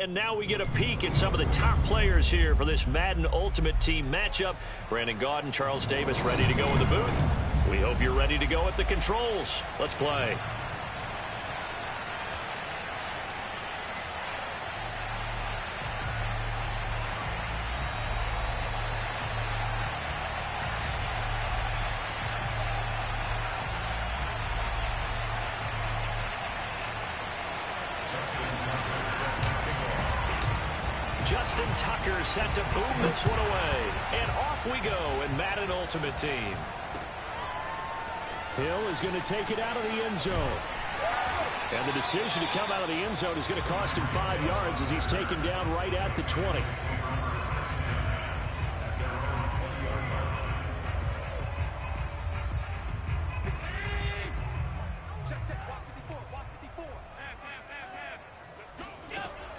And now we get a peek at some of the top players here for this Madden Ultimate Team matchup. Brandon Gaudin, Charles Davis ready to go in the booth. We hope you're ready to go at the controls. Let's play. Justin Tucker set to boom this one away. And off we go in Madden Ultimate Team. Hill is going to take it out of the end zone. And the decision to come out of the end zone is going to cost him 5 yards as he's taken down right at the 20.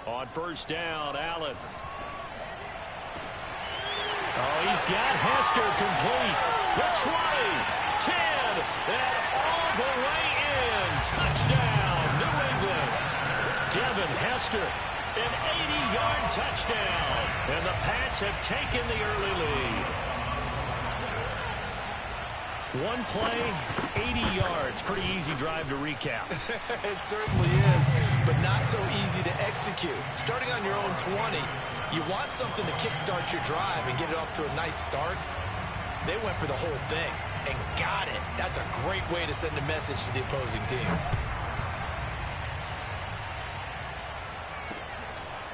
On first down, Allen. Oh, he's got Hester complete. The 20, 10, and all the way in. Touchdown, New England. Devin Hester, an 80-yard touchdown. And the Pats have taken the early lead. One play, 80 yards. Pretty easy drive to recap. It certainly is, but not so easy to execute. Starting on your own 20, you want something to kickstart your drive and get it off to a nice start. They went for the whole thing and got it. That's a great way to send a message to the opposing team.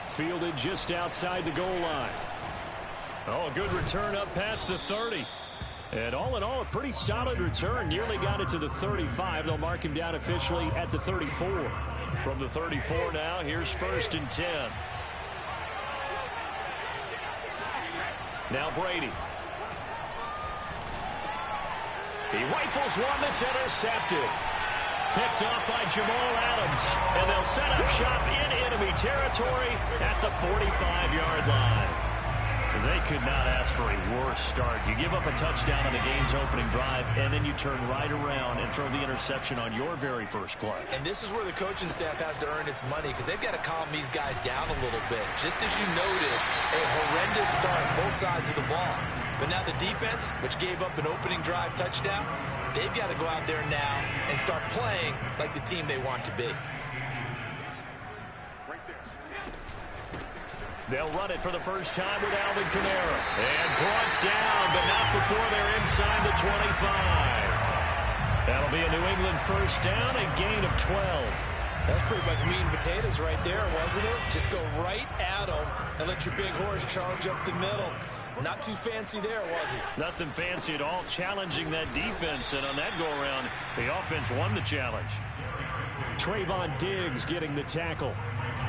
Fielded just outside the goal line. Oh, a good return up past the 30. And all in all, a pretty solid return. Nearly got it to the 35. They'll mark him down officially at the 34. From the 34 now, here's 1st and 10. Now Brady. He rifles one that's intercepted. Picked off by Jamal Adams. And they'll set up shop in enemy territory at the 45-yard line. They could not ask for a worse start. You give up a touchdown on the game's opening drive, and then you turn right around and throw the interception on your very first play. And this is where the coaching staff has to earn its money because they've got to calm these guys down a little bit. Just as you noted, a horrendous start both sides of the ball. But now the defense, which gave up an opening drive touchdown, they've got to go out there now and start playing like the team they want to be. They'll run it for the first time with Alvin Kamara. And brought down, but not before they're inside the 25. That'll be a New England first down, a gain of 12. That's pretty much meat and potatoes right there, wasn't it? Just go right at them and let your big horse charge up the middle. Not too fancy there, was he? Nothing fancy at all, challenging that defense. And on that go-around, the offense won the challenge. Trayvon Diggs getting the tackle.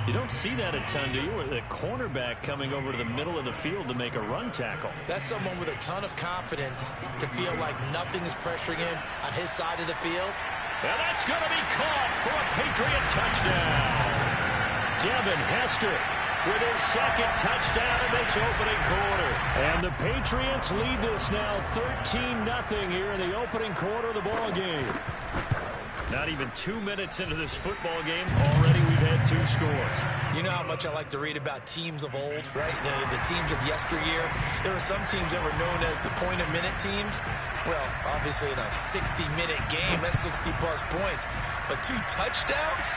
You don't see that a ton, do you? The cornerback coming over to the middle of the field to make a run tackle. That's someone with a ton of confidence to feel like nothing is pressuring him on his side of the field. And that's going to be caught for a Patriot touchdown. Devin Hester with his second touchdown in this opening quarter. And the Patriots lead this now 13-0 here in the opening quarter of the ball game. Not even 2 minutes into this football game, already we've had 2 scores. You know how much I like to read about teams of old, right? The teams of yesteryear. There were some teams that were known as the point-a-minute teams. Well, obviously in a 60-minute game, that's 60-plus points. But 2 touchdowns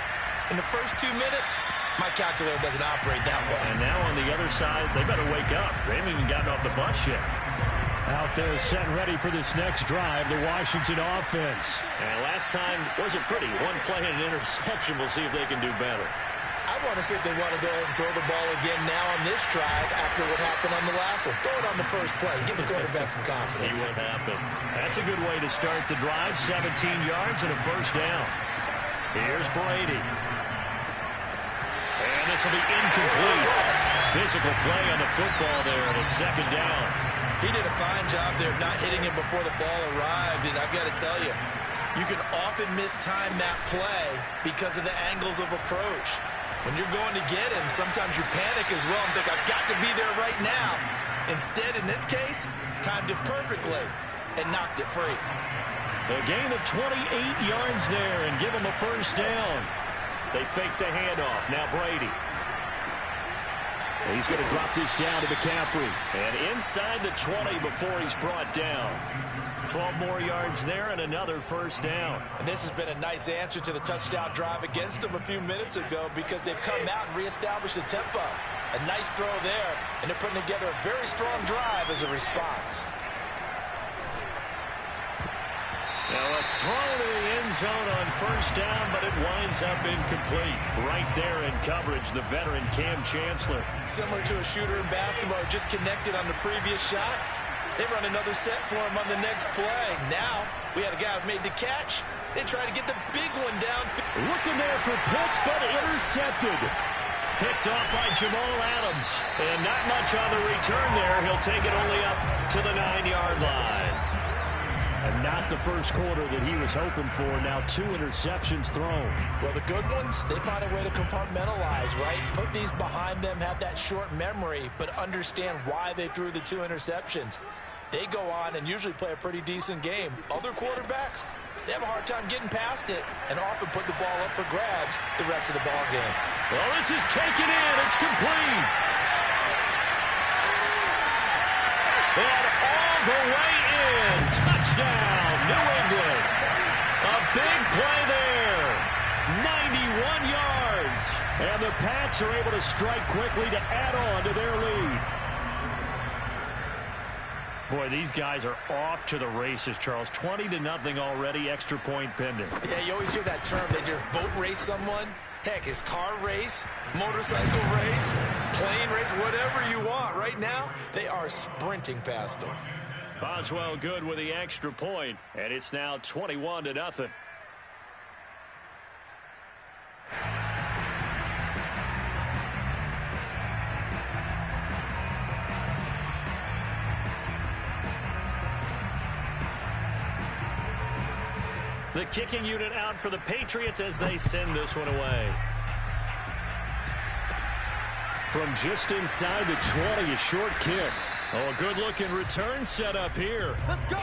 in the first 2 minutes? My calculator doesn't operate that way. And now on the other side, they better wake up. They haven't even gotten off the bus yet. Out there set ready for this next drive, the Washington offense. And last time wasn't pretty. 1 play and an interception. We'll see if they can do better. I want to see if they want to go ahead and throw the ball again now on this drive after what happened on the last one. Throw it on the first play. Give the quarterback some confidence. See what happens. That's a good way to start the drive. 17 yards and a first down. Here's Brady. And this will be incomplete. Physical play on the football there, and it's second down. He did a fine job there of not hitting him before the ball arrived, and I've got to tell you, you can often mistime that play because of the angles of approach. When you're going to get him, sometimes you panic as well and think, I've got to be there right now. Instead, in this case, timed it perfectly and knocked it free. A gain of 28 yards there and give him a first down. They fake the handoff. Now Brady. He's going to drop this down to McCaffrey. And inside the 20 before he's brought down. 12 more yards there and another first down. And this has been a nice answer to the touchdown drive against them a few minutes ago because they've come out and reestablished the tempo. A nice throw there, and they're putting together a very strong drive as a response. Now a throw to the end zone on first down, but it winds up incomplete. Right there in coverage, the veteran Cam Chancellor. Similar to a shooter in basketball, just connected on the previous shot. They run another set for him on the next play. Now, we had a guy who made the catch. They try to get the big one down. Looking there for Pitts, but intercepted. Picked off by Jamal Adams. And not much on the return there. He'll take it only up to the 9-yard line. And not the first quarter that he was hoping for. Now 2 interceptions thrown. Well, the good ones, they find a way to compartmentalize, right? Put these behind them, have that short memory, but understand why they threw the 2 interceptions. They go on and usually play a pretty decent game. Other quarterbacks, they have a hard time getting past it and often put the ball up for grabs the rest of the ball game. Well, this is taken in. It's complete. And all the way in. Touchdown, New England. A big play there. 91 yards. And the Pats are able to strike quickly to add on to their lead. Boy, these guys are off to the races, Charles. 20-0 already, extra point pending. Yeah, you always hear that term. They just boat race someone. Heck, it's car race, motorcycle race, plane race, whatever you want. Right now, they are sprinting past them. Boswell good with the extra point, and it's now 21-0. The kicking unit out for the Patriots as they send this one away. From just inside the 20, a short kick. Oh, a good-looking return set up here. Let's go.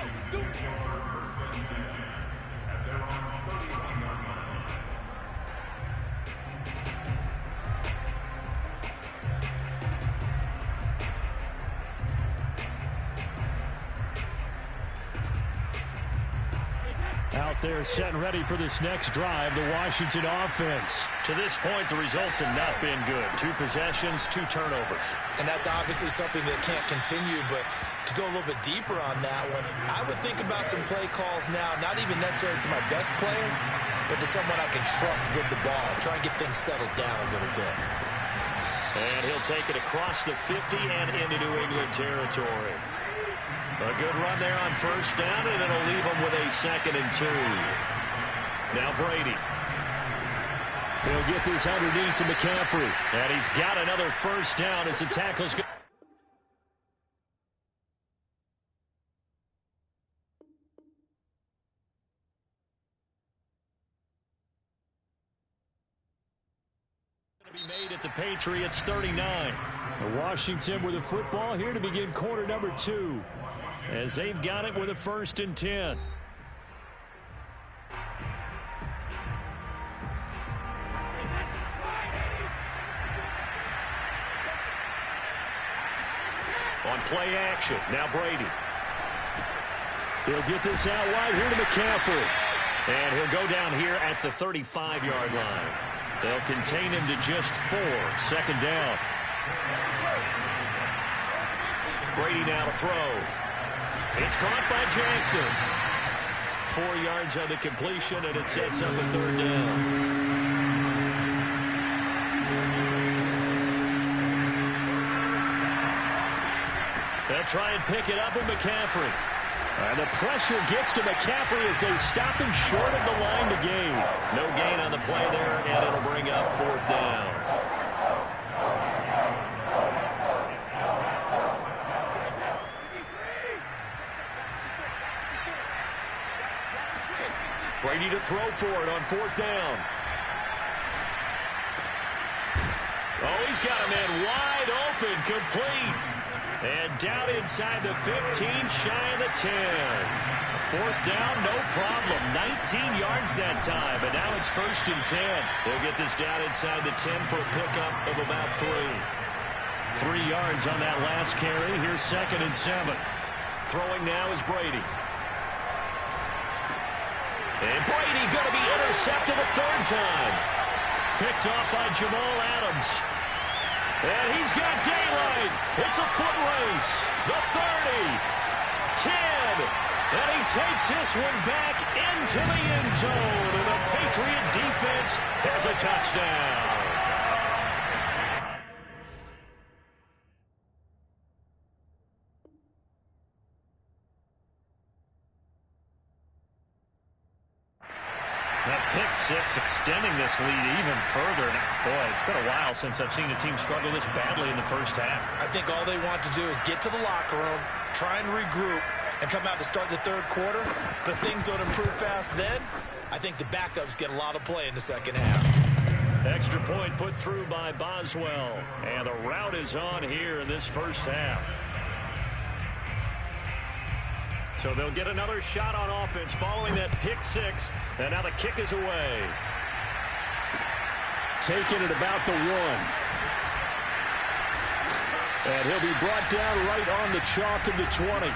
Out there set and ready for this next drive, the Washington offense. To this point, the results have not been good. 2 possessions, 2 turnovers. And that's obviously something that can't continue, but to go a little bit deeper on that one, I would think about some play calls now, not even necessarily to my best player, but to someone I can trust with the ball. Try and get things settled down a little bit. And he'll take it across the 50 and into New England territory. A good run there on first down, and it'll leave him with a 2nd and 2. Now Brady. He'll get this underneath to McCaffrey. And he's got another first down as the tackle's good. Be made at the Patriots 39. Washington with the football here to begin quarter number 2 as they've got it with a 1st and 10. On play action, now Brady. He'll get this out wide here to McCaffrey. And he'll go down here at the 35-yard line. They'll contain him to just 4. 2nd down. Brady now to throw. It's caught by Jackson. 4 yards on the completion, and it sets up a 3rd down. They'll try and pick it up with McCaffrey. And the pressure gets to McCaffrey as they stop him short of the line to gain. No gain on the play there, and it'll bring up 4th down. Brady to throw for it on 4th down. Oh, he's got a man wide open, complete. And down inside the 15, shy of the 10. 4th down, no problem. 19 yards that time, and now it's 1st and 10. They'll get this down inside the 10 for a pickup of about 3. 3 yards on that last carry. Here's 2nd and 7. Throwing now is Brady. And Brady going to be intercepted a 3rd time. Picked off by Jamal Adams. And he's got daylight. It's a foot race. The 30. 10. And he takes this one back into the end zone. And the Patriot defense has a touchdown. That pick six extending this lead even further. Boy, it's been a while since I've seen a team struggle this badly in the first half. I think all they want to do is get to the locker room, try and regroup, and come out to start the 3rd quarter. But if things don't improve fast then, I think the backups get a lot of play in the 2nd half. Extra point put through by Boswell. And the route is on here in this first half. So they'll get another shot on offense following that pick six. And now the kick is away. Taking it about the 1. And he'll be brought down right on the chalk of the 20.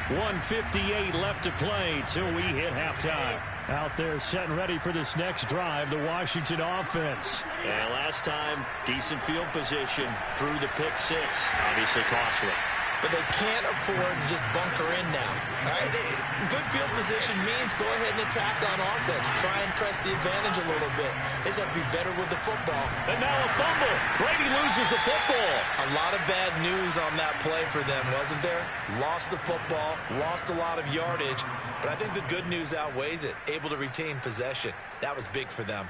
1:58 left to play till we hit halftime. Out there set and ready for this next drive, the Washington offense. And last time, decent field position through the pick six. Obviously costly. But they can't afford to just bunker in now. All right? Good field position means go ahead and attack on offense. Try and press the advantage a little bit. They just have to be better with the football. And now a fumble. Brady loses the football. A lot of bad news on that play for them, wasn't there? Lost the football, lost a lot of yardage. But I think the good news outweighs it. Able to retain possession. That was big for them.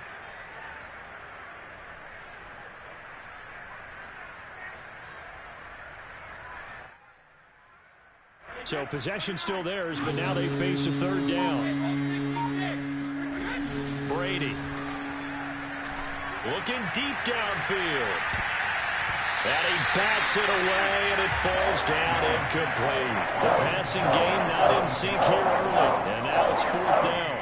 So possession still theirs, but now they face a 3rd down. Brady. Looking deep downfield. And he bats it away, and it falls down incomplete. The passing game not in sync here early, and now it's 4th down.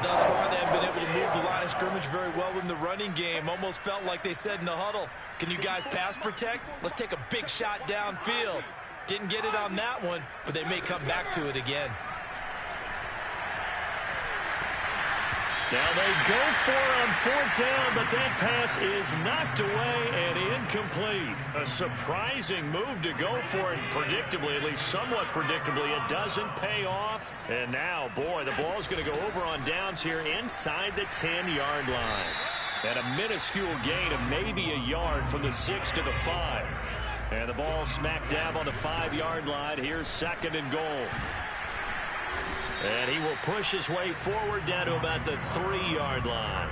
Thus far, they haven't been able to move the line of scrimmage very well in the running game. Almost felt like they said in the huddle, can you guys pass protect? Let's take a big shot downfield. Didn't get it on that one, but they may come back to it again. Now they go for it on 4th down, but that pass is knocked away and incomplete. A surprising move to go for it, predictably, at least somewhat predictably. It doesn't pay off. And now, boy, the ball's going to go over on downs here inside the 10-yard line. And a minuscule gain of maybe a yard from the 6 to the 5. And the ball smack dab on the 5-yard line. Here's 2nd and goal. And he will push his way forward down to about the 3-yard line.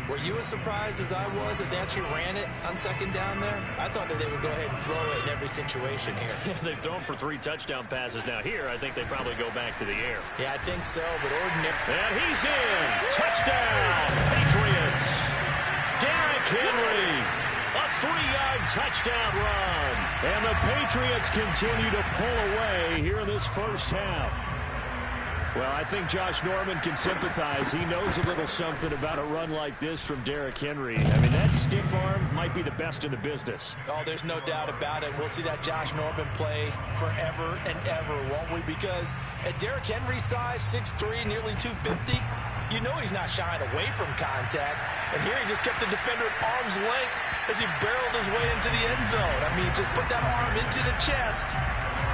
Were you as surprised as I was that they actually ran it on 2nd down there? I thought that they would go ahead and throw it in every situation here. Yeah, they've thrown for 3 touchdown passes. Now here, I think they probably go back to the air. Yeah, I think so, but ordinary. And he's in. Touchdown, Patriots. Derrick Henry. A 3-yard touchdown run. And the Patriots continue to pull away here in this first half. Well, I think Josh Norman can sympathize. He knows a little something about a run like this from Derrick Henry. I mean, that stiff arm might be the best in the business. Oh, there's no doubt about it. We'll see that Josh Norman play forever and ever, won't we? Because at Derrick Henry's size, 6'3", nearly 250, you know he's not shying away from contact. And here he just kept the defender at arm's length as he barreled his way into the end zone. I mean, just put that arm into the chest,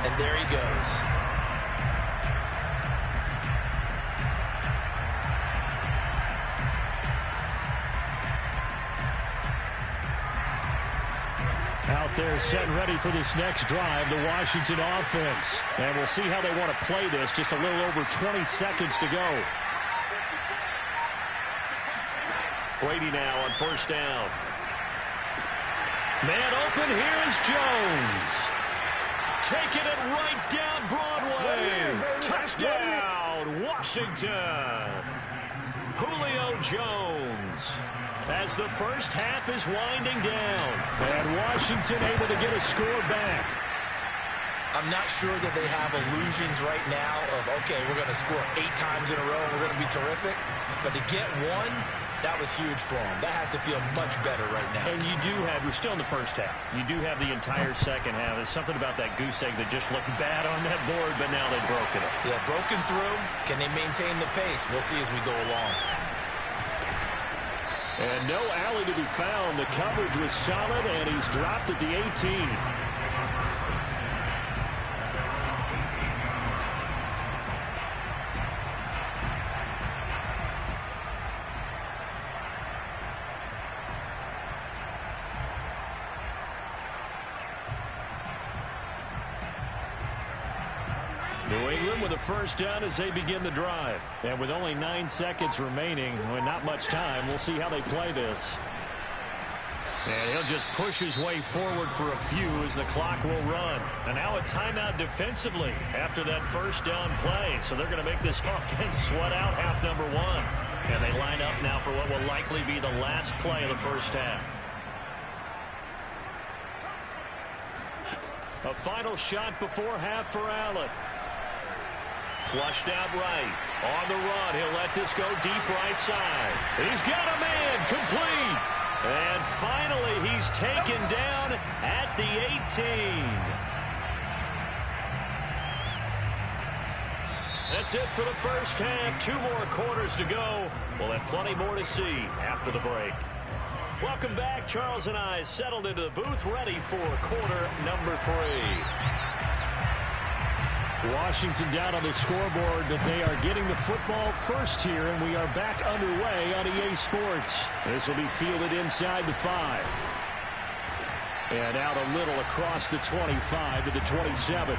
and there he goes. Out there set and ready for this next drive, the Washington offense. And we'll see how they want to play this. Just a little over 20 seconds to go. Brady now on 1st down. Man open, here is Jones. Taking it right down Broadway. Touchdown, Washington. Julio Jones. As the first half is winding down. And Washington able to get a score back. I'm not sure that they have illusions right now of, okay, we're going to score 8 times in a row and we're going to be terrific. But to get one, That was huge for him. That has to feel much better right now. And we're still in the first half. You do have the entire second half. There's something about that goose egg that just looked bad on that board, but now they've broken it. Yeah, broken through. Can they maintain the pace? We'll see as we go along. And no alley to be found. The coverage was solid, and he's dropped at the 18. New England with a first down as they begin the drive. And with only 9 seconds remaining, with not much time, we'll see how they play this. And he'll just push his way forward for a few as the clock will run. And now a timeout defensively after that first down play. So they're going to make this offense sweat out half number one. And they line up now for what will likely be the last play of the first half. A final shot before half for Allen. Flushed out right. On the run. He'll let this go deep right side. He's got a man. Complete. And finally, he's taken down at the 18. That's it for the first half. 2 more quarters to go. We'll have plenty more to see after the break. Welcome back. Charles and I settled into the booth, ready for quarter number 3. Washington down on the scoreboard, but they are getting the football first here, and we are back underway on EA Sports. This will be fielded inside the 5. And out a little across the 25 to the 27.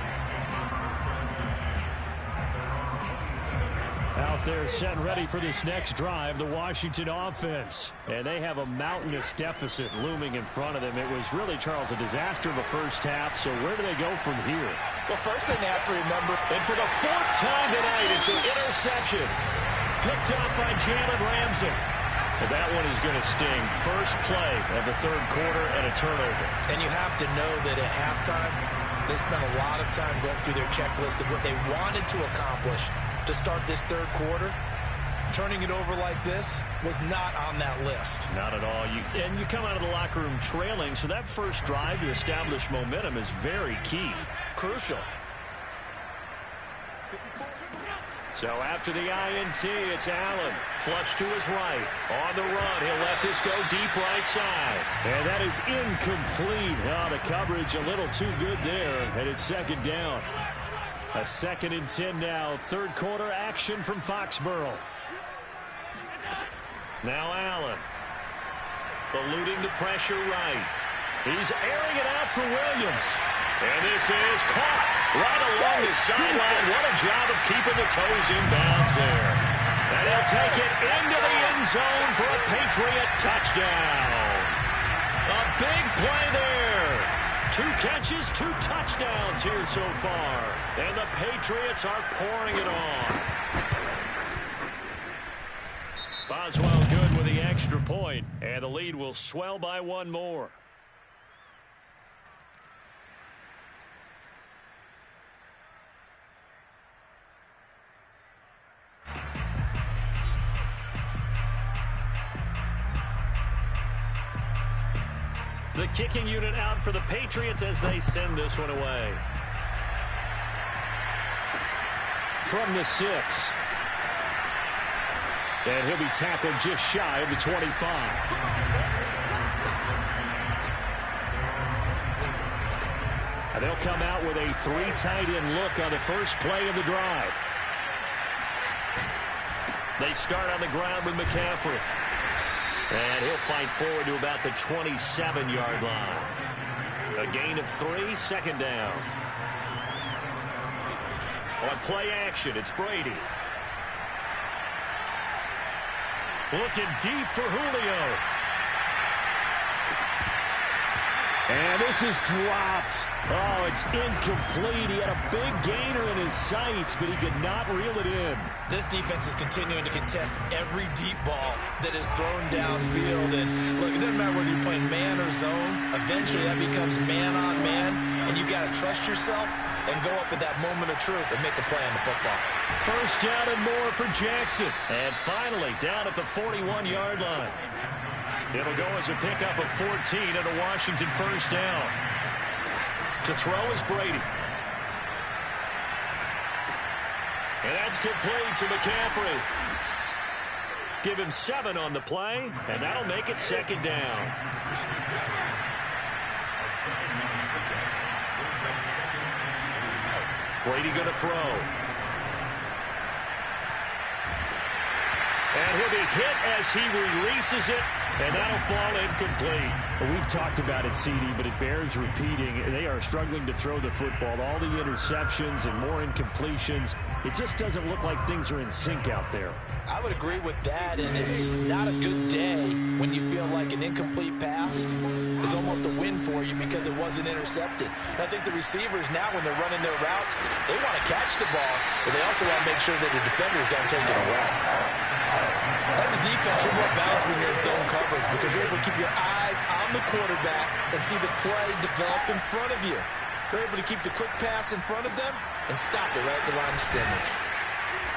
Out there set and ready for this next drive, the Washington offense. And they have a mountainous deficit looming in front of them. It was really, Charles, a disaster of a first half, so where do they go from here? Well, first thing they have to remember, and for the 4th time tonight, it's an interception. Picked up by Jalen Ramsey. And that one is going to sting. First play of the 3rd quarter and a turnover. And you have to know that at halftime, they spent a lot of time going through their checklist of what they wanted to accomplish to start this 3rd quarter. Turning it over like this was not on that list. Not at all. And you come out of the locker room trailing, so that first drive to establish momentum is very key. Crucial. So after the INT, it's Allen. Flush to his right. On the run, he'll let this go deep right side. And that is incomplete. Oh, the coverage a little too good there. And it's 2nd down. A 2nd and 10 now. 3rd quarter action from Foxborough. Now Allen. Eluding the pressure right. He's airing it out for Williams. And this is caught right along the sideline. What a job of keeping the toes in bounds there. And he'll take it into the end zone for a Patriot touchdown. A big play there. 2 catches, 2 touchdowns here so far. And the Patriots are pouring it on. Boswell good with the extra point. And the lead will swell by 1 more. The kicking unit out for the Patriots as they send this one away. From the 6. And he'll be tackled just shy of the 25. And they'll come out with a 3 tight end look on the first play of the drive. They start on the ground with McCaffrey. And he'll fight forward to about the 27-yard line. A gain of 3, 2nd down. On play action, it's Brady. Looking deep for Julio. And this is dropped. Oh, it's incomplete. He had a big gainer in his sights, but he could not reel it in. This defense is continuing to contest every deep ball that is thrown downfield. And look, it doesn't matter whether you're playing man or zone. Eventually that becomes man on man, and you've got got to trust yourself and go up at that moment of truth and make a play on the football. First down and more for Jackson. And finally, down at the 41-yard line. It'll go as a pickup of 14 and a Washington first down. To throw is Brady. And that's complete to McCaffrey. Give him 7 on the play, and that'll make it second down. Brady going to throw. And he'll be hit as he releases it, and that'll fall incomplete. Well, we've talked about it, CD, but it bears repeating. They are struggling to throw the football. All the interceptions and more incompletions. It just doesn't look like things are in sync out there. I would agree with that, and it's not a good day when you feel like an incomplete pass is almost a win for you because it wasn't intercepted. And I think the receivers now, when they're running their routes, they want to catch the ball, but they also want to make sure that the defenders don't take it away. As a defense, you're more balanced when you're in zone coverage because you're able to keep your eyes on the quarterback and see the play develop in front of you. They're able to keep the quick pass in front of them and stop it right at the line of scrimmage.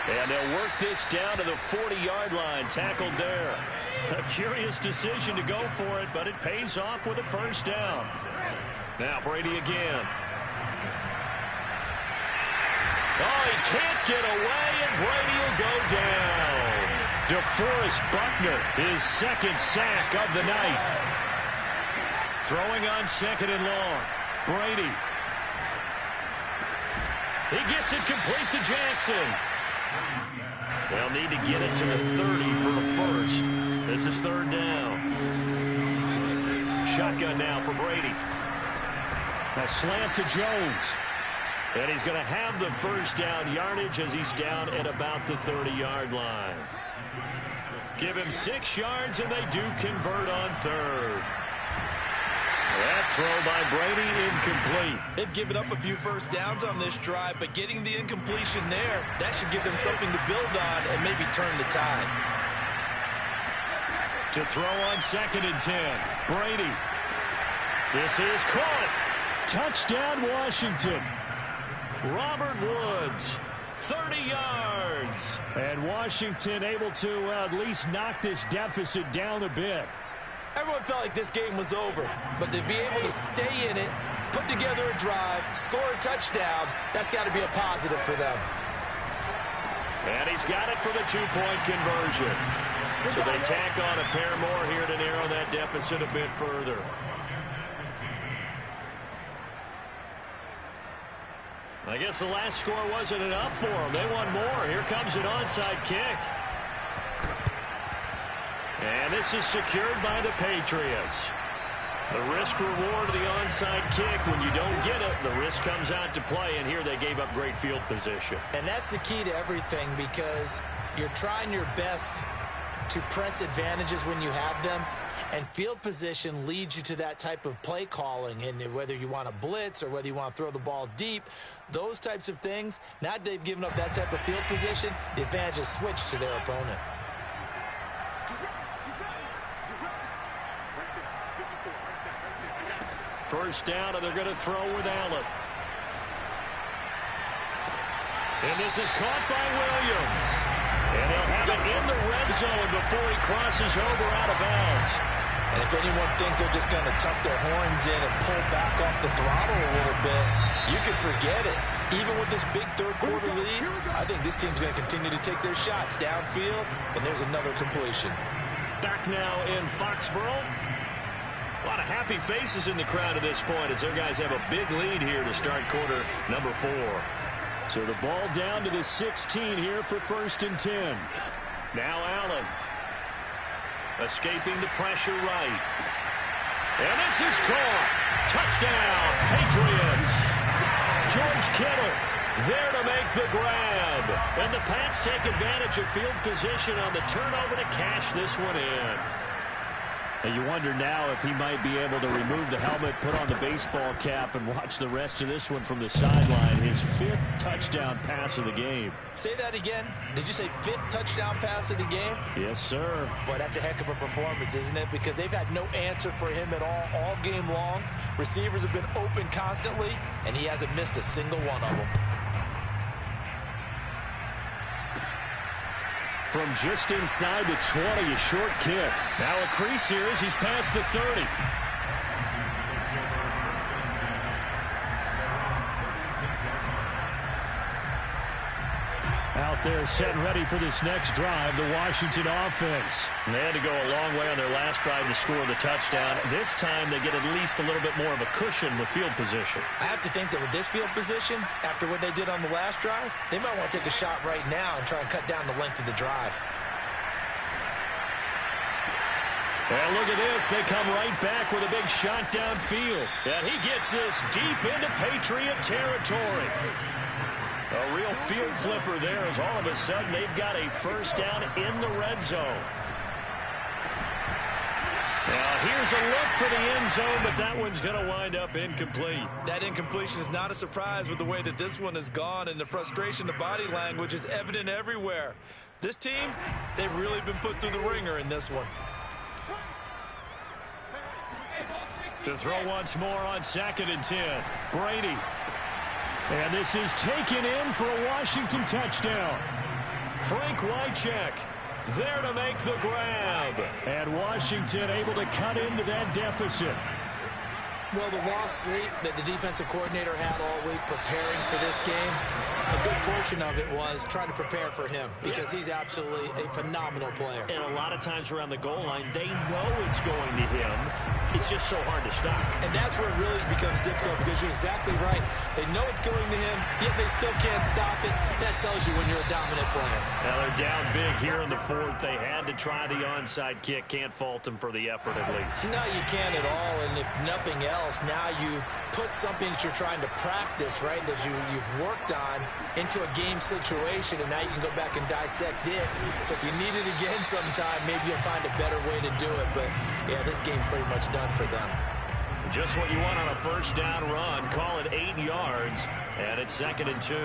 And they'll work this down to the 40-yard line, tackled there. A curious decision to go for it, but it pays off with a first down. Now Brady again. Oh, he can't get away, and Brady will go down. DeForest Buckner, his second sack of the night. Throwing on second and long. Brady. He gets it complete to Jackson. They'll need to get it to the 30 for a first. This is third down. Shotgun now for Brady. A slant to Jones. And he's going to have the first down yardage as he's down at about the 30-yard line. Give him 6 yards, and they do convert on third. That throw by Brady incomplete. They've given up a few first downs on this drive, but getting the incompletion there, that should give them something to build on and maybe turn the tide. To throw on second and 10. Brady. This is caught. Touchdown, Washington. Robert Woods, 30 yards. And Washington able to at least knock this deficit down a bit. Everyone felt like this game was over, but to be able to stay in it, put together a drive, score a touchdown, that's got to be a positive for them. And he's got it for the 2-point conversion. So they tack on a pair more here to narrow that deficit a bit further. I guess the last score wasn't enough for them. They want more. Here comes an onside kick. And this is secured by the Patriots. The risk-reward of the onside kick, when you don't get it, the risk comes out to play, and here they gave up great field position. And that's the key to everything because you're trying your best to press advantages when you have them, and field position leads you to that type of play calling, and whether you want to blitz or whether you want to throw the ball deep, those types of things, now that they've given up that type of field position, the advantage is switched to their opponent. First down, and they're going to throw with Allen. And this is caught by Williams. And they'll have it in the red zone before he crosses over out of bounds. And if anyone thinks they're just going to tuck their horns in and pull back off the throttle a little bit, you can forget it. Even with this big third-quarter lead, I think this team's going to continue to take their shots downfield, and there's another completion. Back now in Foxborough. A lot of happy faces in the crowd at this point as their guys have a big lead here to start quarter number 4. So the ball down to the 16 here for first and 10. Now Allen. Escaping the pressure right. And this is caught. Touchdown, Patriots. George Kittle there to make the grab. And the Pats take advantage of field position on the turnover to cash this one in. And you wonder now if he might be able to remove the helmet, put on the baseball cap, and watch the rest of this one from the sideline. His 5th touchdown pass of the game. Say that again. Did you say 5th touchdown pass of the game? Yes, sir. Boy, that's a heck of a performance, isn't it? Because they've had no answer for him at all game long. Receivers have been open constantly, and he hasn't missed a single one of them. From just inside the 20, a short kick. Now a crease here as he's past the 30. Out there set and ready for this next drive, the Washington offense. They had to go a long way on their last drive to score the touchdown. This time they get at least a little bit more of a cushion with field position. I have to think that with this field position, after what they did on the last drive, they might want to take a shot right now and try and cut down the length of the drive. Well, look at this. They come right back with a big shot downfield. And he gets this deep into Patriot territory. A real field flipper there as all of a sudden they've got a first down in the red zone. Now here's a look for the end zone, but that one's going to wind up incomplete. That incompletion is not a surprise with the way that this one has gone, and the frustration, the body language is evident everywhere. This team, they've really been put through the ringer in this one. To throw once more on 2nd and 10. Brady. And this is taken in for a Washington touchdown. Frank Wycheck there to make the grab. And Washington able to cut into that deficit. Well, the lost sleep that the defensive coordinator had all week preparing for this game, a good portion of it was trying to prepare for him because he's absolutely a phenomenal player. And a lot of times around the goal line, they know it's going to him. It's just so hard to stop. And that's where it really becomes difficult because you're exactly right. They know it's going to him, yet they still can't stop it. That tells you when you're a dominant player. Now they're down big here in the 4th. They had to try the onside kick. Can't fault them for the effort at least. No, you can't at all. And if nothing else, now you've put something that you're trying to practice, right, that you've worked on into a game situation, and now you can go back and dissect it. So if you need it again sometime, maybe you'll find a better way to do it. But, yeah, this game's pretty much done for them. Just what you want on a first down run. Call it 8 yards, and it's 2nd and 2.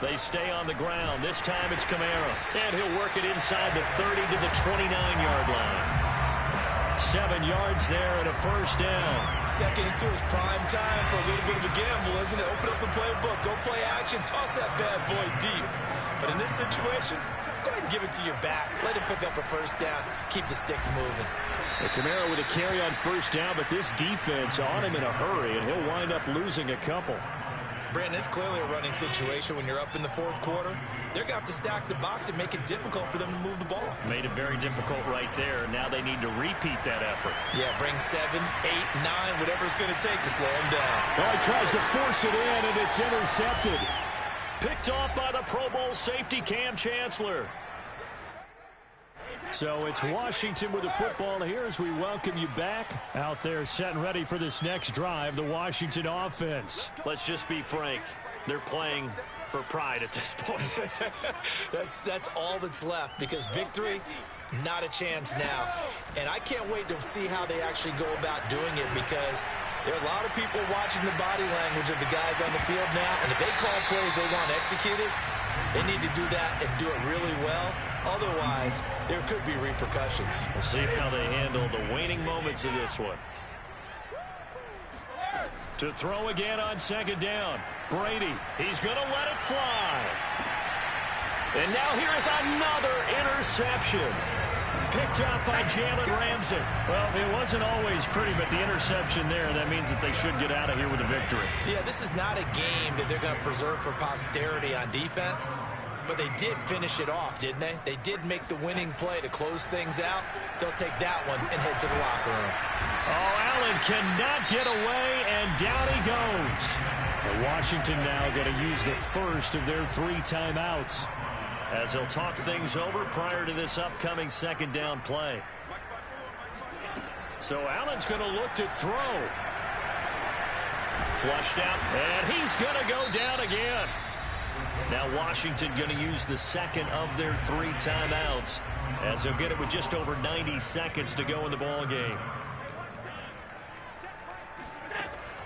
They stay on the ground. This time it's Kamara. And he'll work it inside the 30 to the 29-yard line. 7 yards there and a first down. 2nd and 2 is prime time for a little bit of a gamble, isn't it? Open up the playbook. Go play action. Toss that bad boy deep. But in this situation, go ahead and give it to your back. Let him pick up a first down. Keep the sticks moving. And Kamara with a carry on first down, but this defense on him in a hurry, and he'll wind up losing a couple. Brandon, it's clearly a running situation when you're up in the 4th quarter. They're going to have to stack the box and make it difficult for them to move the ball. Made it very difficult right there. Now they need to repeat that effort. Yeah, bring 7, 8, 9, whatever it's going to take to slow them down. Well, he tries to force it in, and it's intercepted. Picked off by the Pro Bowl safety Cam Chancellor. So it's Washington with the football here as we welcome you back. Out there set and ready for this next drive, the Washington offense. Let's just be frank. They're playing for pride at this point. That's all that's left because victory, not a chance now. And I can't wait to see how they actually go about doing it because there are a lot of people watching the body language of the guys on the field now. And if they call plays they want executed, they need to do that and do it really well. Otherwise, there could be repercussions. We'll see how they handle the waning moments of this one. To throw again on 2nd down. Brady, he's going to let it fly. And now here is another interception. Picked up by Jalen Ramsey. Well, it wasn't always pretty, but the interception there, that means that they should get out of here with a victory. Yeah, this is not a game that they're going to preserve for posterity on defense. But they did finish it off, didn't they? They did make the winning play to close things out. They'll take that one and head to the locker room. Oh, Allen cannot get away, and down he goes. And Washington now going to use the first of their 3 timeouts as they'll talk things over prior to this upcoming 2nd down play. So Allen's going to look to throw. Flushed out, and he's going to go down again. Now Washington going to use the second of their 3 timeouts as they'll get it with just over 90 seconds to go in the ball game.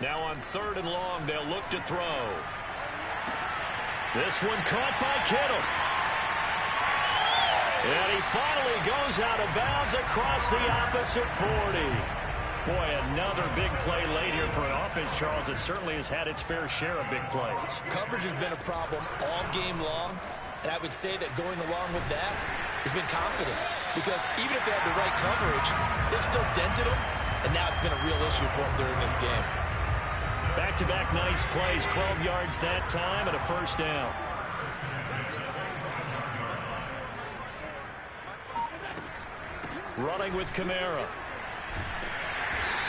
Now on 3rd and long, they'll look to throw. This one caught by Kittle. And he finally goes out of bounds across the opposite 40. Boy, another big play late here for an offense, Charles, that certainly has had its fair share of big plays. Coverage has been a problem all game long, and I would say that going along with that has been confidence. Because even if they had the right coverage, they've still dented them, and now it's been a real issue for them during this game. Back-to-back nice plays, 12 yards that time and a first down. Running with Kamara.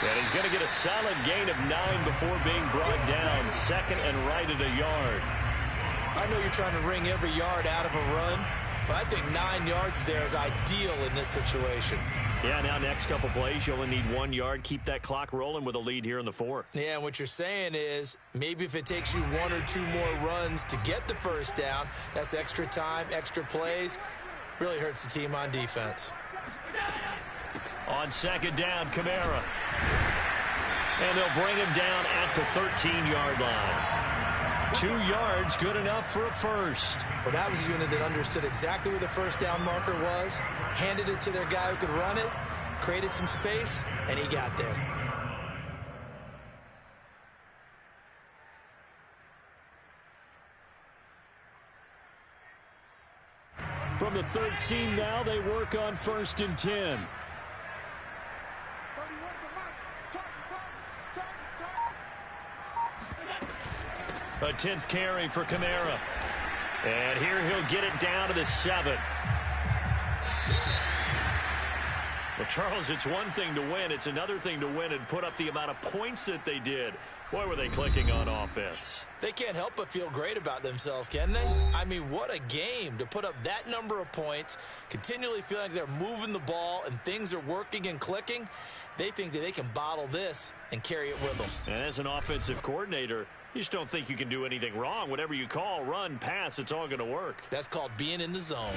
And he's going to get a solid gain of 9 before being brought down. 2nd and right at a yard. I know you're trying to wring every yard out of a run, but I think 9 yards there is ideal in this situation. Yeah, now next couple plays, you only need 1 yard. Keep that clock rolling with a lead here in the 4th. Yeah, and what you're saying is maybe if it takes you 1 or 2 more runs to get the first down, that's extra time, extra plays. Really hurts the team on defense. On 2nd down, Kamara. And they'll bring him down at the 13-yard line. 2 yards, good enough for a first. Well, that was a unit that understood exactly where the first down marker was, handed it to their guy who could run it, created some space, and he got there. From the 13 now, they work on 1st and 10. A 10th carry for Kamara. And here he'll get it down to the 7. Well, Charles, it's one thing to win. It's another thing to win and put up the amount of points that they did. Boy, were they clicking on offense. They can't help but feel great about themselves, can they? I mean, what a game to put up that number of points, continually feeling like they're moving the ball and things are working and clicking. They think that they can bottle this and carry it with them. And as an offensive coordinator, you just don't think you can do anything wrong. Whatever you call, run, pass, it's all going to work. That's called being in the zone.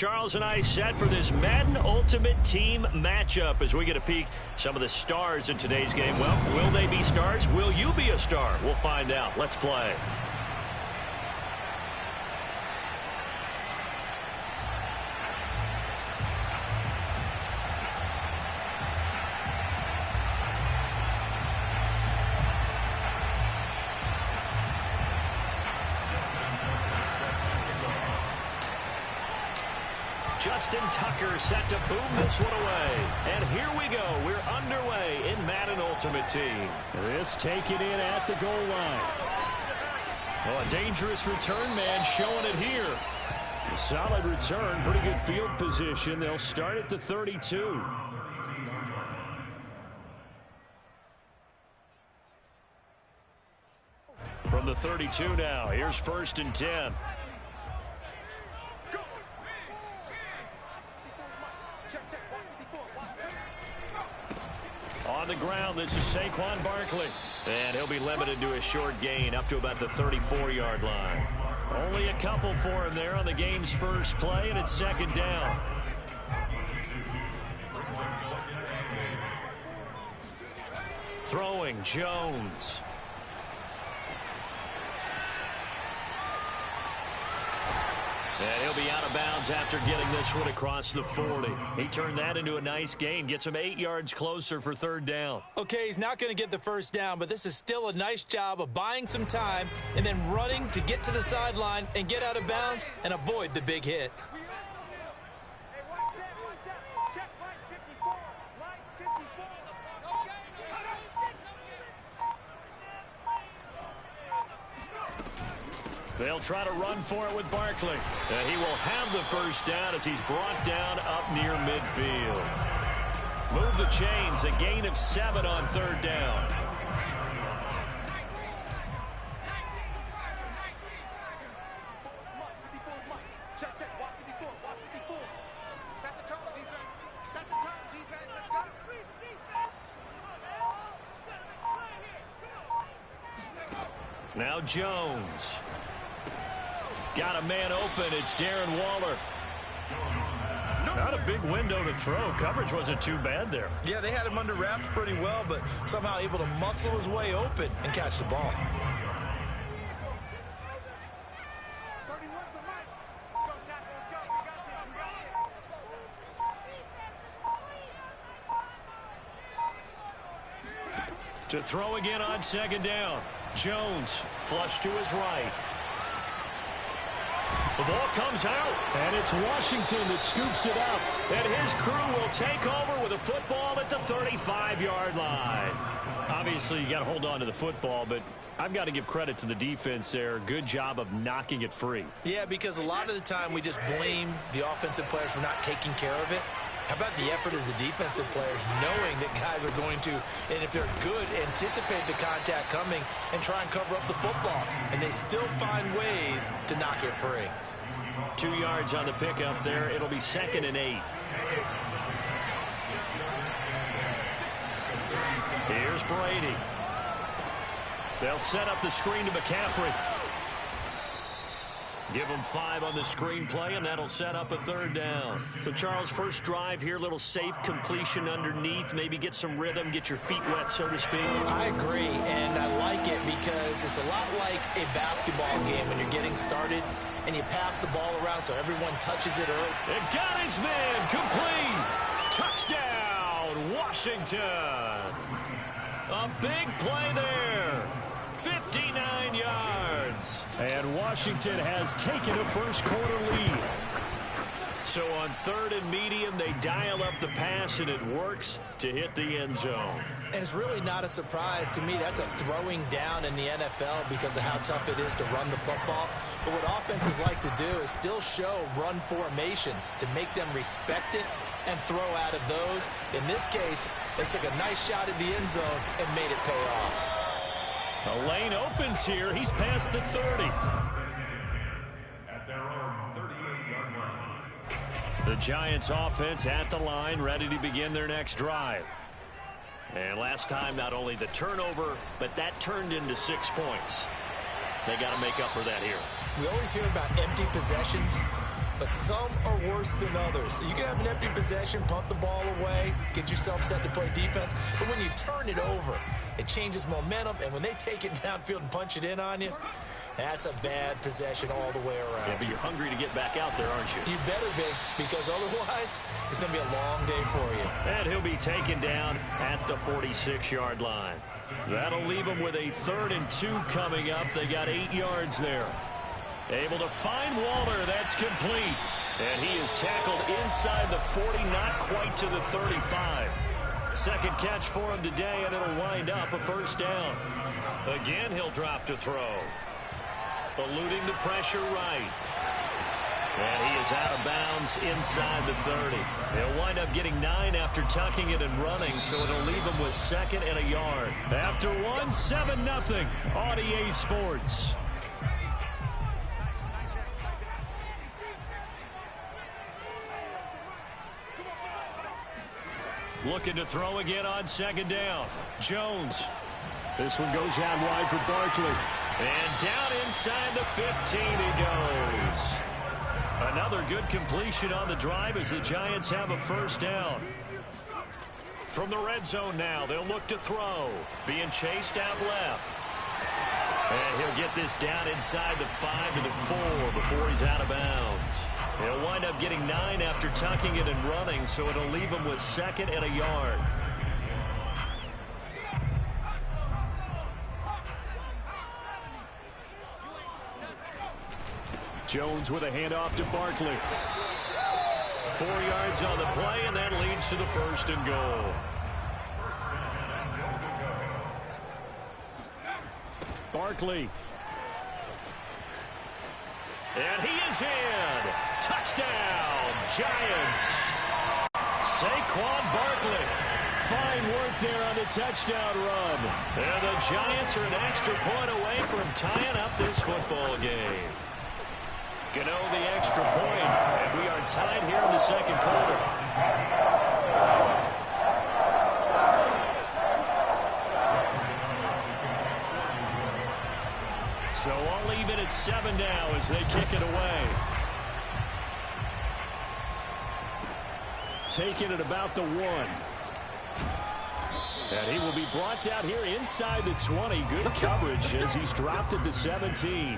Charles and I set for this Madden Ultimate Team matchup as we get a peek some of the stars in today's game. Well, will they be stars? Will you be a star? We'll find out. Let's play. Justin Tucker set to boom this one away. And here we go. We're underway in Madden Ultimate Team. This taken in at the goal line. Well, a dangerous return man showing it here. A solid return, pretty good field position. They'll start at the 32. From the 32 now, here's 1st and 10. On the ground, this is Saquon Barkley. And he'll be limited to a short gain up to about the 34-yard line. Only a couple for him there on the game's first play, and it's 2nd down. Throwing, Jones. And he'll be out of bounds after getting this one across the 40. He turned that into a nice gain. Gets him 8 yards closer for 3rd down. Okay, he's not going to get the 1st down, but this is still a nice job of buying some time and then running to get to the sideline and get out of bounds and avoid the big hit. They'll try to run for it with Barkley. And he will have the 1st down as he's brought down up near midfield. Move the chains, a gain of 7 on 3rd down. Now Jones. Got a man open. It's Darren Waller. Not a big window to throw. Coverage wasn't too bad there. Yeah, they had him under wraps pretty well, but somehow able to muscle his way open and catch the ball. To throw again on 2nd down. Jones flush to his right. The ball comes out, and it's Washington that scoops it up. And his crew will take over with a football at the 35-yard line. Obviously, you got to hold on to the football, but I've got to give credit to the defense there. Good job of knocking it free. Yeah, because a lot of the time we just blame the offensive players for not taking care of it. How about the effort of the defensive players knowing that guys are going to, and if they're good, anticipate the contact coming and try and cover up the football. And they still find ways to knock it free. 2 yards on the pickup there. It'll be 2nd and 8. Here's Brady. They'll set up the screen to McCaffrey. Give them 5 on the screen play, and that'll set up a 3rd down. So, Charles, first drive here, little safe completion underneath. Maybe get some rhythm, get your feet wet, so to speak. I agree, and I like it because it's a lot like a basketball game when you're getting started and you pass the ball around so everyone touches it early. It got his man complete. Touchdown, Washington. A big play there. 59 yards. And Washington has taken a first-quarter lead. So on 3rd and medium, they dial up the pass, and it works to hit the end zone. And it's really not a surprise to me. That's a throwing down in the NFL because of how tough it is to run the football. But what offenses like to do is still show run formations to make them respect it and throw out of those. In this case, they took a nice shot at the end zone and made it pay off. A lane opens here. He's past the 30. At their own 38-yard line. The Giants offense at the line, ready to begin their next drive. And last time, not only the turnover, but that turned into 6 points. They got to make up for that here. We always hear about empty possessions. but some are worse than others. You can have an empty possession, pump the ball away, get yourself set to play defense, but when you turn it over, it changes momentum, and when they take it downfield and punch it in on you, that's a bad possession all the way around. Yeah, but you're hungry to get back out there, aren't you? You better be, because otherwise, it's going to be a long day for you. And he'll be taken down at the 46-yard line. That'll leave him with a 3rd and 2 coming up. They got 8 yards there. Able to find Walter. That's complete. And he is tackled inside the 40, not quite to the 35. Second catch for him today, and it'll wind up a 1st down. Again, he'll drop to throw. Eluding the pressure right. And he is out of bounds inside the 30. He'll wind up getting 9 after tucking it and running, so it'll leave him with 2nd and a yard. After 1, 7-0 on EA Sports. Looking to throw again on 2nd down. Jones. This one goes out wide for Barkley. And down inside the 15 he goes. Another good completion on the drive as the Giants have a 1st down. From the red zone now, they'll look to throw. Being chased out left. And he'll get this down inside the 5 to the 4 before he's out of bounds. He'll wind up getting 9 after tucking it and running, so it'll leave him with 2nd and a yard. Jones with a handoff to Barkley. 4 yards on the play, and that leads to the 1st and goal. Barkley. And he is in. Touchdown, Giants. Saquon Barkley. Fine work there on the touchdown run. And the Giants are an extra point away from tying up this football game. Gano the extra point, and we are tied here in the 2nd quarter. So all even at 7 now as they kick it away. Taking it about the 1. And he will be brought down here inside the 20. Good coverage as he's dropped at the 17.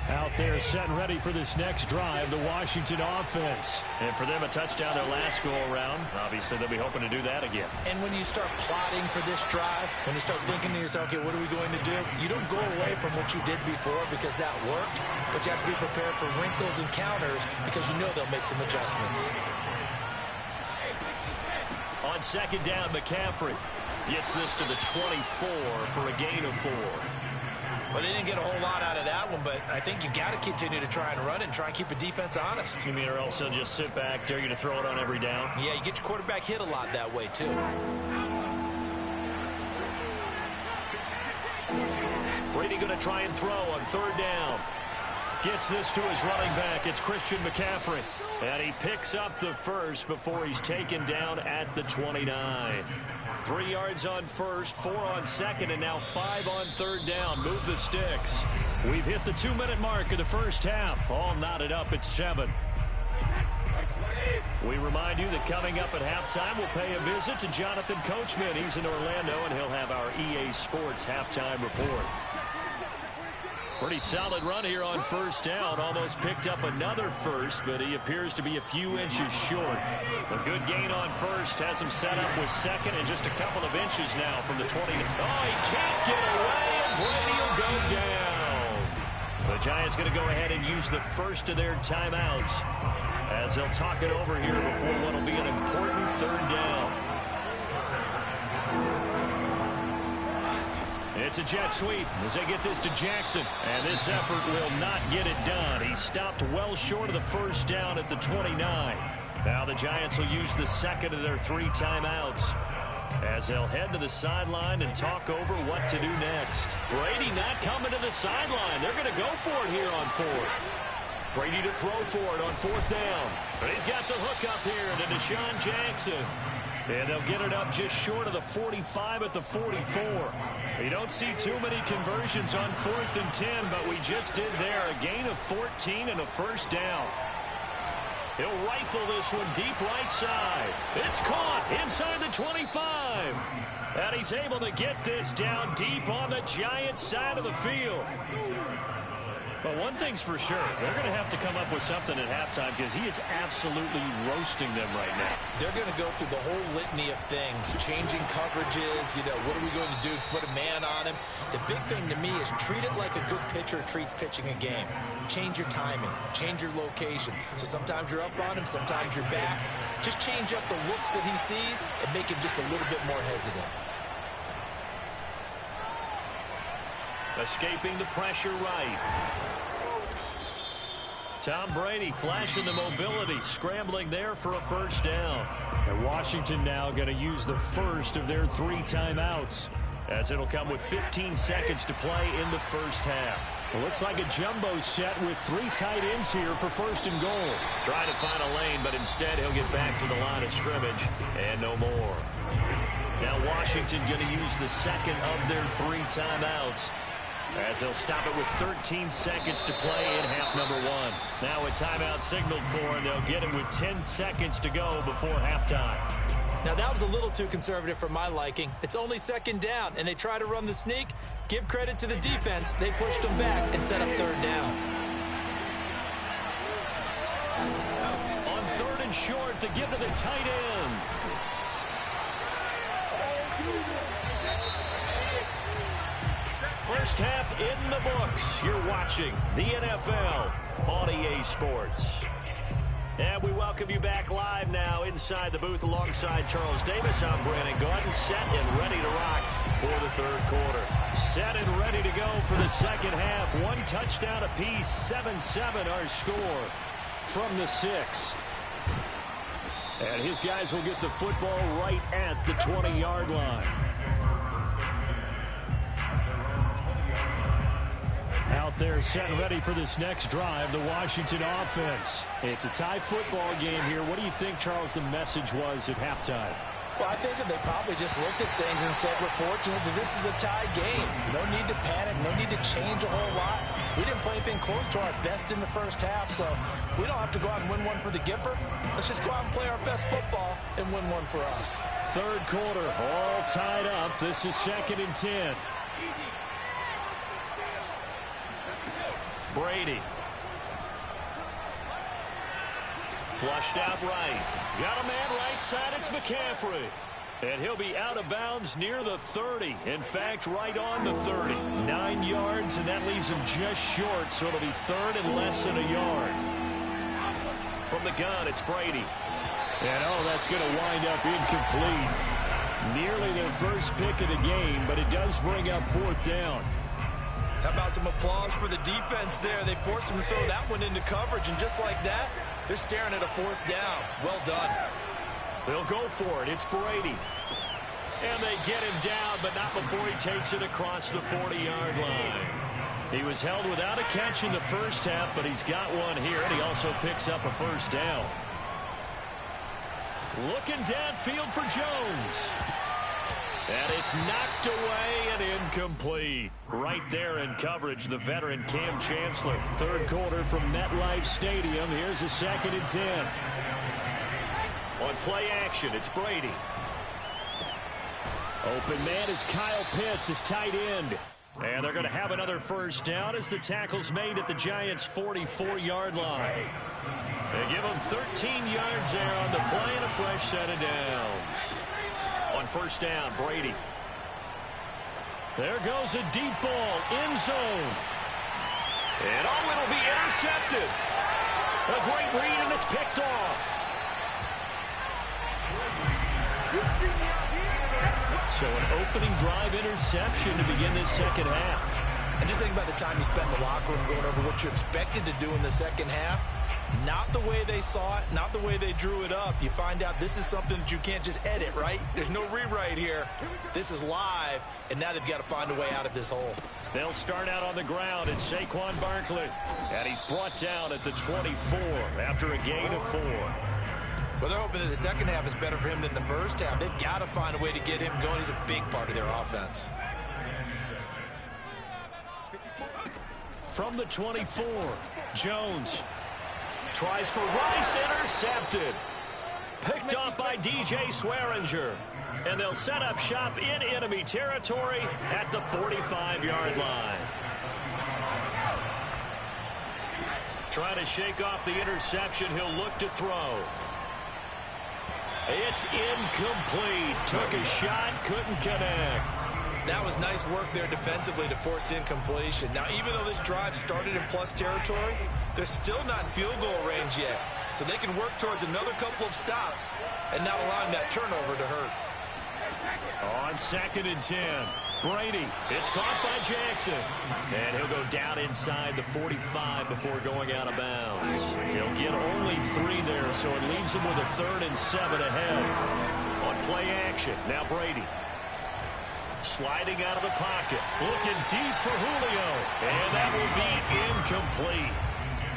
Out there set and ready for this next drive, the Washington offense. And for them, a touchdown their last go-around. Obviously, they'll be hoping to do that again. And when you start plotting for this drive, when you start thinking to yourself, okay, what are we going to do? You don't go away from what you did before because that worked, but you have to be prepared for wrinkles and counters because you know they'll make some adjustments. On 2nd down, McCaffrey gets this to the 24 for a gain of 4. Well, they didn't get a whole lot out of that one, but I think you've got to continue to try and run and try and keep the defense honest. You mean or else they'll just sit back, dare you to throw it on every down? Yeah, you get your quarterback hit a lot that way, too. Brady going to try and throw on 3rd down. Gets this to his running back. It's Christian McCaffrey. And he picks up the 1st before he's taken down at the 29. 3 yards on 1st, 4 on 2nd, and now 5 on 3rd down. Move the sticks. We've hit the 2-minute mark of the 1st half. All knotted up at 7. We remind you that coming up at halftime, we'll pay a visit to Jonathan Coachman. He's in Orlando, and he'll have our EA Sports halftime report. Pretty solid run here on 1st down. Almost picked up another 1st, but he appears to be a few inches short. A good gain on 1st. Has him set up with 2nd and just a couple of inches now from the 20. Oh, he can't get away, and Brady will go down. The Giants going to go ahead and use the 1st of their timeouts as they'll talk it over here before what will be an important 3rd down. It's a jet sweep as they get this to Jackson. And this effort will not get it done. He stopped well short of the 1st down at the 29. Now the Giants will use the 2nd of their 3 timeouts as they'll head to the sideline and talk over what to do next. Brady not coming to the sideline. They're going to go for it here on 4th. Brady to throw for it on 4th down. But he's got the hook up here to Deshaun Jackson. And they'll get it up just short of the 45 at the 44. You don't see too many conversions on 4th and 10, but we just did there. A gain of 14 and a first down. He'll rifle this one deep right side. It's caught inside the 25. And he's able to get this down deep on the Giants side of the field. But one thing's for sure, they're going to have to come up with something at halftime because he is absolutely roasting them right now. They're going to go through the whole litany of things, changing coverages, what are we going to do to put a man on him? The big thing to me is treat it like a good pitcher treats pitching a game. Change your timing, change your location. So sometimes you're up on him, sometimes you're back. Just change up the looks that he sees and make him just a little bit more hesitant. Escaping the pressure right. Tom Brady flashing the mobility, scrambling there for a first down. And Washington now going to use the first of their 3 timeouts, as it'll come with 15 seconds to play in the first half. It looks like a jumbo set with 3 tight ends here for first and goal. Trying to find a lane, but instead he'll get back to the line of scrimmage and no more. Now Washington going to use the second of their 3 timeouts, as they'll stop it with 13 seconds to play in half number 1. Now a timeout signaled for, and they'll get it with 10 seconds to go before halftime. Now that was a little too conservative for my liking. It's only second down, and they try to run the sneak. Give credit to the defense. They pushed them back and set up 3rd down. On 3rd and short, to give to the tight end. First half in the books. You're watching the NFL on EA Sports. And we welcome you back live now inside the booth alongside Charles Davis. I'm Brandon Gordon, set and ready to rock for the 3rd quarter. Set and ready to go for the second half. 1 touchdown apiece, 7-7 our score from the 6. And his guys will get the football right at the 20-yard line. Out there set and ready for this next drive, the Washington offense. It's a tie football game here. What do you think, Charles, the message was at halftime? Well, I think that they probably just looked at things and said, we're fortunate that this is a tie game. No need to panic, no need to change a whole lot. We didn't play anything close to our best in the first half, so we don't have to go out and win one for the Gipper. Let's just go out and play our best football and win one for us. 3rd quarter, all tied up. This is 2nd and 10. Brady. Flushed out right. Got a man right side. It's McCaffrey. And he'll be out of bounds near the 30. In fact, right on the 30. 9 yards, and that leaves him just short, so it'll be 3rd and less than a yard. From the gun, it's Brady. And, that's going to wind up incomplete. Nearly their first pick of the game, but it does bring up 4th down. How about some applause for the defense there? They forced him to throw that one into coverage, and just like that, they're staring at a 4th down. Well done. They'll go for it. It's Brady. And they get him down, but not before he takes it across the 40-yard line. He was held without a catch in the first half, but he's got one here, and he also picks up a first down. Looking downfield for Jones. And it's knocked away and incomplete. Right there in coverage, the veteran Cam Chancellor. 3rd quarter from MetLife Stadium. Here's a 2nd and 10. On play action, it's Brady. Open man is Kyle Pitts, his tight end. And they're going to have another first down as the tackle's made at the Giants' 44-yard line. They give them 13 yards there on the play and a fresh set of downs. On first down, Brady. There goes a deep ball, end zone. And it'll be intercepted. A great read, and it's picked off. So an opening drive interception to begin this second half. And just think about the time you spent in the locker room going over what you expected to do in the second half. Not the way they saw it, not the way they drew it up. You find out this is something that you can't just edit, right? There's no rewrite here. This is live, and now they've got to find a way out of this hole. They'll start out on the ground. It's Saquon Barkley. And he's brought down at the 24 after a gain of 4. Well, they're hoping that the second half is better for him than the first half. They've got to find a way to get him going. He's a big part of their offense. From the 24, Jones tries for Rice, intercepted. Picked off by DJ Swearinger. And they'll set up shop in enemy territory at the 45-yard line. Trying to shake off the interception. He'll look to throw. It's incomplete. Took a shot, couldn't connect. That was nice work there defensively to force incompletion. Now, even though this drive started in plus territory, they're still not in field goal range yet. So they can work towards another couple of stops and not allowing that turnover to hurt. On 2nd and 10, Brady. It's caught by Jackson. And he'll go down inside the 45 before going out of bounds. He'll get only 3 there, so it leaves him with a 3rd and 7 ahead. On play action, now Brady. Sliding out of the pocket. Looking deep for Julio. And that will be incomplete.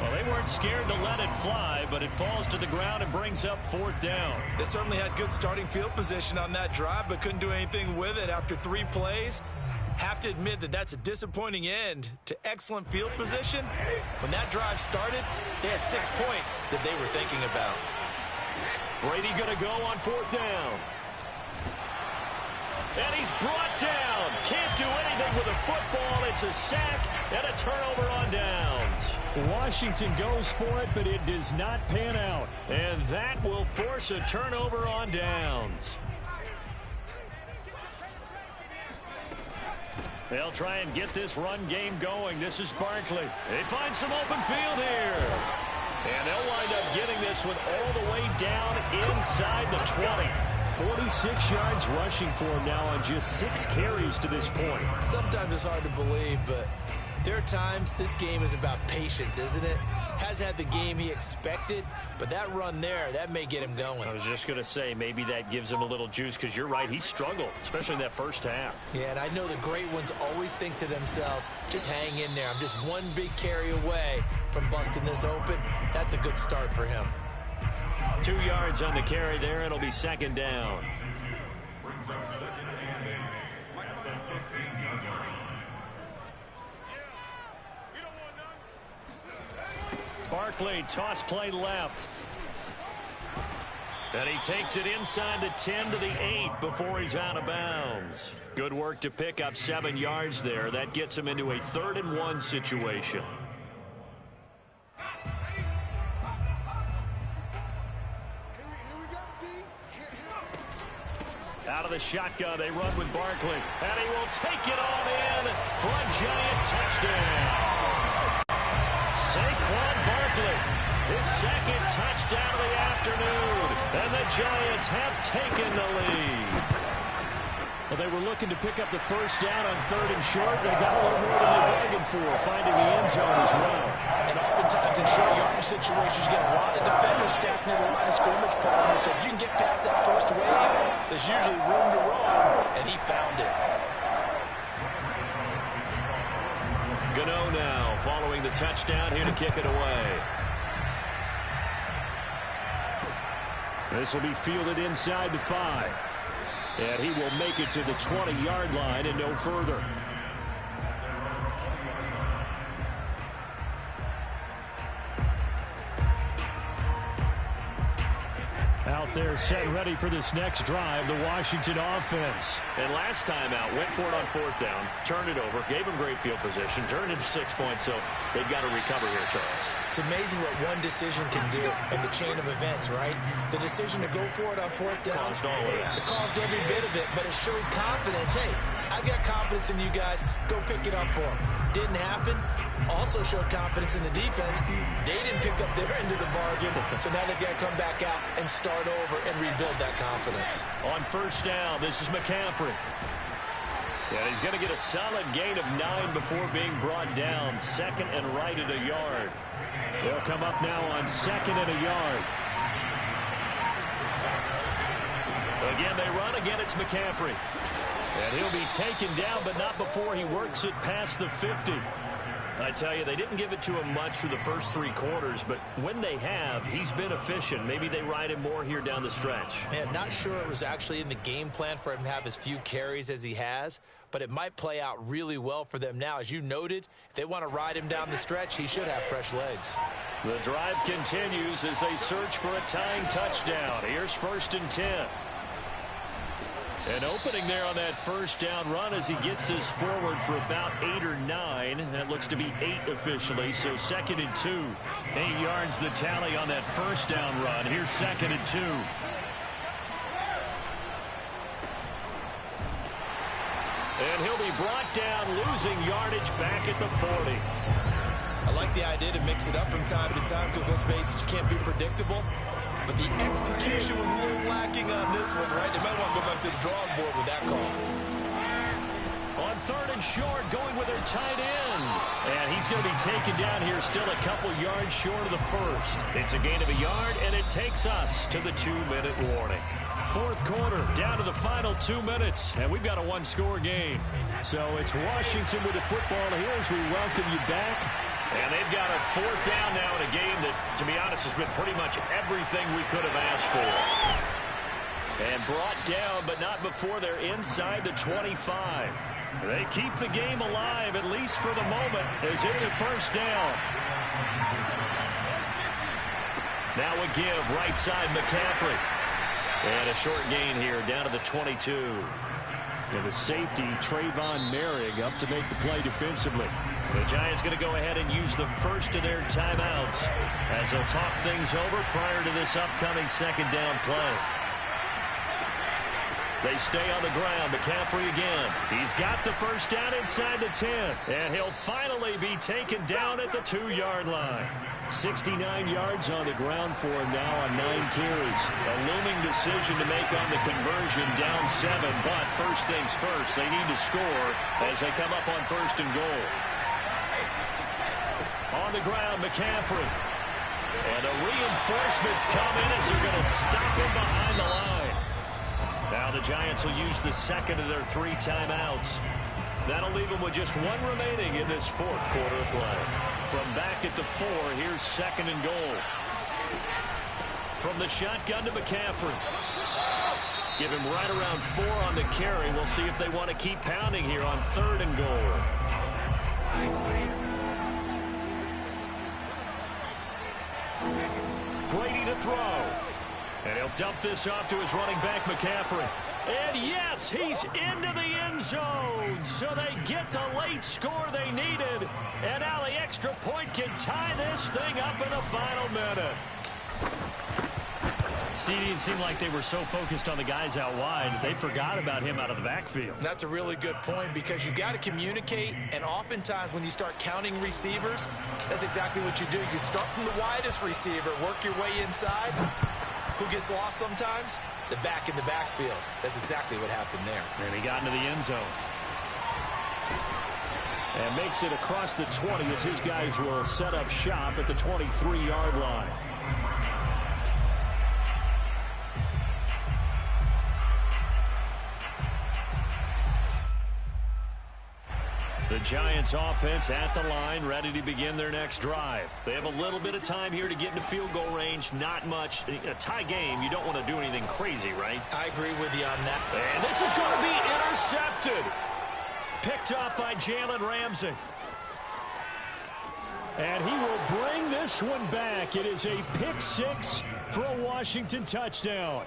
Well, they weren't scared to let it fly, but it falls to the ground and brings up 4th down. They certainly had good starting field position on that drive, but couldn't do anything with it after 3 plays. Have to admit that that's a disappointing end to excellent field position. When that drive started, they had 6 points that they were thinking about. Brady going to go on 4th down. And he's brought down. Can't do anything with a football. It's a sack and a turnover on downs. Washington goes for it, but it does not pan out. And that will force a turnover on downs. They'll try and get this run game going. This is Barkley. They find some open field here. And they'll wind up getting this one all the way down inside the 20. 46 yards rushing for him now on just 6 carries to this point. Sometimes it's hard to believe, but there are times this game is about patience, isn't it? Has had the game he expected, but that run there, that may get him going. I was just going to say, maybe that gives him a little juice, because you're right, he struggled, especially in that first half. Yeah, and I know the great ones always think to themselves, just hang in there. I'm just one big carry away from busting this open. That's a good start for him. 2 yards on the carry there. It'll be 2nd down. Brings up 2nd and 8 at the 15-yard line. Barkley, toss play left. And he takes it inside the 10 to the 8 before he's out of bounds. Good work to pick up 7 yards there. That gets him into a 3rd and 1 situation. Out of the shotgun, they run with Barkley. And he will take it on in for a giant touchdown. Saquon Barkley, his 2nd touchdown of the afternoon. And the Giants have taken the lead. Well, they were looking to pick up the 1st down on 3rd and short. They got a little more than they bargained for, finding the end zone as well. And oftentimes in short yardage situations, you get a lot of defenders stacked near the line of scrimmage, partner. So if you can get past that first wave, there's usually room to roam, and he found it. Gano now following the touchdown here to kick it away. This will be fielded inside the 5. And he will make it to the 20-yard line and no further. Out there set ready for this next drive, the Washington offense. And last time out, went for it on 4th down, turned it over, gave him great field position, turned into 6 points, so they've got to recover here, Charles. It's amazing what one decision can do in the chain of events, right? The decision to go for it on 4th down. Caused all of that. It caused every bit of it, but it showed confidence. Hey, I've got confidence in you guys. Go pick it up for them. Didn't happen. Also showed confidence in the defense. They didn't pick up their end of the bargain, so now they've got to come back out and start over and rebuild that confidence. On 1st down, this is McCaffrey. And he's going to get a solid gain of 9 before being brought down. 2nd and right at a yard. They'll come up now on 2nd and a yard. Again, they run. Again, it's McCaffrey. And he'll be taken down, but not before he works it past the 50. I tell you, they didn't give it to him much for the first 3 quarters, but when they have, he's been efficient. Maybe they ride him more here down the stretch. Man, not sure it was actually in the game plan for him to have as few carries as he has, but it might play out really well for them now. As you noted, if they want to ride him down the stretch, he should have fresh legs. The drive continues as they search for a tying touchdown. Here's 1st and 10. An opening there on that first down run as he gets this forward for about 8 or 9. That looks to be 8 officially, so 2nd and 2. 8 yards the tally on that first down run. Here's 2nd and 2. And he'll be brought down, losing yardage back at the 40. I like the idea to mix it up from time to time because, let's face it, you can't be predictable. But the execution was a little lacking on this one, right? They might want to go back to the drawing board with that call. On 3rd and short, going with their tight end. And he's going to be taken down here, still a couple yards short of the first. It's a gain of a yard, and it takes us to the 2-minute warning. 4th quarter, down to the final 2 minutes, and we've got a 1-score game. So it's Washington with the football here as we welcome you back. And they've got a 4th down now in a game that, to be honest, has been pretty much everything we could have asked for. And brought down, but not before they're inside the 25. They keep the game alive, at least for the moment, as it's a 1st down. Now a give, right side McCaffrey. And a short gain here, down to the 22. And the safety, Trayvon Merrick, up to make the play defensively. The Giants going to go ahead and use the first of their timeouts as they'll talk things over prior to this upcoming 2nd down play. They stay on the ground. McCaffrey again. He's got the 1st down inside the 10. And he'll finally be taken down at the 2-yard line. 69 yards on the ground for him now on 9 carries. A looming decision to make on the conversion, down 7. But first things first, they need to score as they come up on 1st and goal. On the ground, McCaffrey. And the reinforcements come in as they're going to stop him behind the line. Now the Giants will use the 2nd of their 3 timeouts. That'll leave them with just 1 remaining in this 4th quarter of play. From back at the 4, here's 2nd and goal. From the shotgun to McCaffrey. Give him right around 4 on the carry. We'll see if they want to keep pounding here on 3rd and goal. Brady to throw. And he'll dump this off to his running back, McCaffrey. And yes, he's into the end zone. So they get the late score they needed. And now the extra point can tie this thing up in the final minute. See, it didn't seem like they were so focused on the guys out wide, they forgot about him out of the backfield. That's a really good point because you've got to communicate, and oftentimes when you start counting receivers, that's exactly what you do. You start from the widest receiver, work your way inside. Who gets lost sometimes? The back in the backfield. That's exactly what happened there. And he got into the end zone. And makes it across the 20 as his guys will set up shop at the 23-yard line. The Giants offense at the line, ready to begin their next drive. They have a little bit of time here to get into field goal range, not much. A tie game, you don't want to do anything crazy, right? I agree with you on that. And this is going to be intercepted. Picked up by Jalen Ramsey. And he will bring this one back. It is a pick 6 for a Washington touchdown.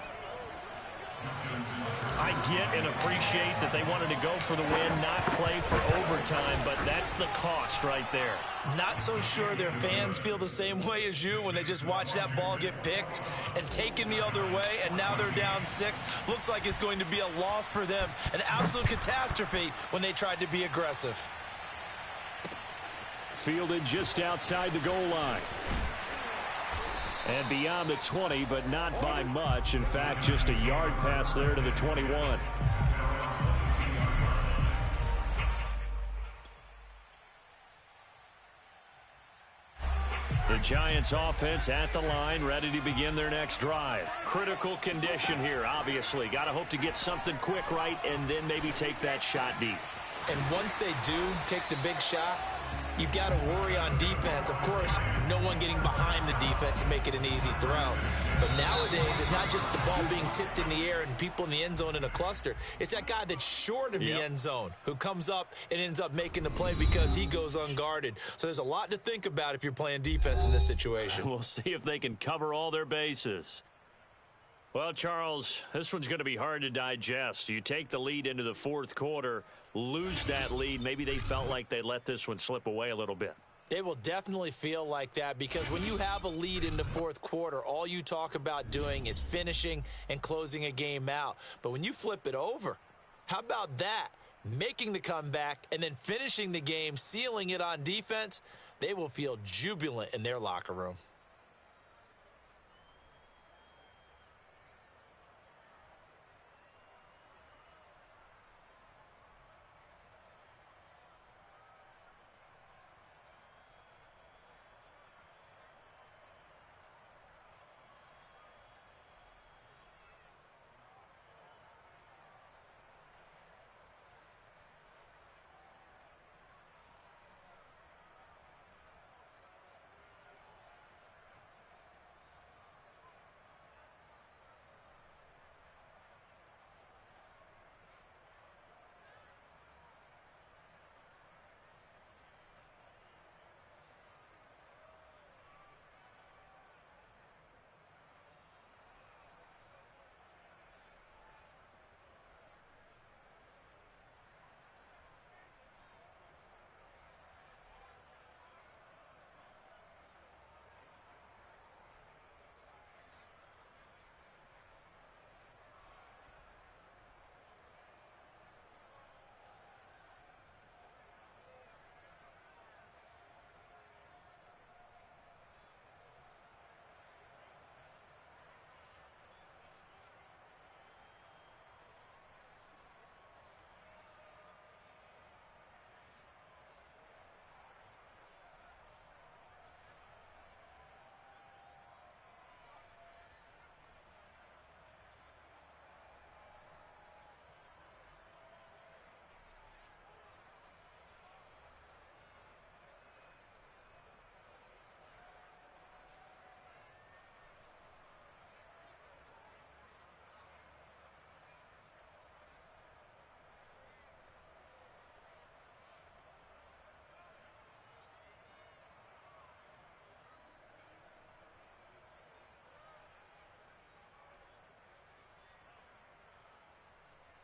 I get and appreciate that they wanted to go for the win, not play for overtime, but that's the cost right there. Not so sure their fans feel the same way as you when they just watch that ball get picked and taken the other way, and now they're down 6. Looks like it's going to be a loss for them, an absolute catastrophe when they tried to be aggressive. Fielded just outside the goal line. And beyond the 20, but not by much. In fact, just a yard pass there to the 21. The Giants offense at the line, ready to begin their next drive. Critical condition here, obviously. Got to hope to get something quick right and then maybe take that shot deep. And once they do take the big shot, you've got to worry on defense. Of course, no one getting behind the defense and make it an easy throw. But nowadays, it's not just the ball being tipped in the air and people in the end zone in a cluster. It's that guy that's short of the end zone who comes up and ends up making the play because he goes unguarded. So there's a lot to think about if you're playing defense in this situation. We'll see if they can cover all their bases. Well, Charles, this one's going to be hard to digest. You take the lead into the fourth quarter, lose that lead. Maybe they felt like they let this one slip away a little bit. They will definitely feel like that because when you have a lead in the fourth quarter, all you talk about doing is finishing and closing a game out. But when you flip it over, how about that? Making the comeback and then finishing the game, sealing it on defense, they will feel jubilant in their locker room.